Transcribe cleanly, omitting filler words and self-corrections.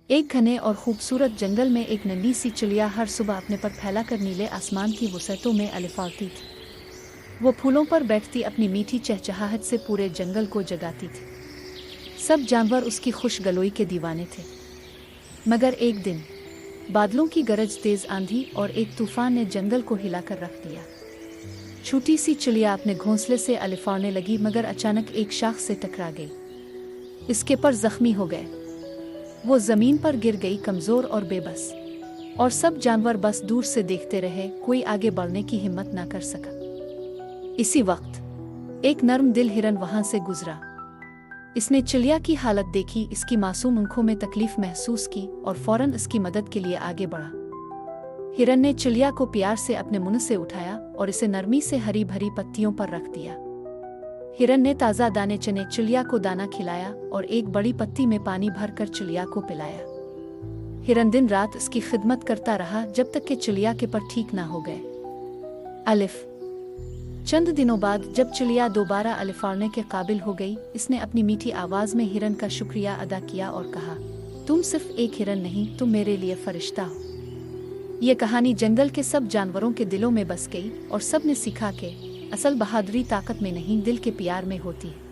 एक घने और खूबसूरत जंगल में एक नन्ही सी चिड़िया हर सुबह अपने पर फैलाकर नीले आसमान की वसअतों में अलिफाती थी। वो फूलों पर बैठती अपनी मीठी चहचहाहट से पूरे जंगल को जगाती थी। सब जानवर उसकी खुश गलोई के दीवाने थे। मगर एक दिन बादलों की गरज, तेज आंधी और एक तूफान ने जंगल को हिलाकर रख दिया। छोटी सी चिड़िया अपने घोंसले से अलिफाने लगी, मगर अचानक एक शाख से टकरा गई। इसके पर जख्मी हो गए। वो जमीन पर गिर गई, कमजोर और बेबस। और सब जानवर बस दूर से देखते रहे, कोई आगे बढ़ने की हिम्मत ना कर सका। इसी वक्त एक नर्म दिल हिरन वहां से गुजरा। इसने चिड़िया की हालत देखी, इसकी मासूम आंखों में तकलीफ महसूस की और फौरन इसकी मदद के लिए आगे बढ़ा। हिरन ने चिड़िया को प्यार से अपने मुंह से उठाया और इसे नरमी से हरी भरी पत्तियों पर रख दिया। हिरन ने ताज़ा दाने चने चिड़िया को दाना खिलाया और एक बड़ी पत्ती में पानी भरकर चिड़िया को पिलाया। हिरन दिन रात इसकी खिदमत करता रहा, जब तक कि चिड़िया के पर ठीक ना हो गए। अलिफ। चंद दिनों बाद जब चिड़िया दोबारा अलिफाने के काबिल हो गई, इसने अपनी मीठी आवाज में हिरन का शुक्रिया अदा किया और कहा, तुम सिर्फ एक हिरन नहीं, तुम मेरे लिए फरिश्ता हो। ये कहानी जंगल के सब जानवरों के दिलों में बस गई और सब ने सीखा कि असल बहादुरी ताकत में नहीं, दिल के प्यार में होती है।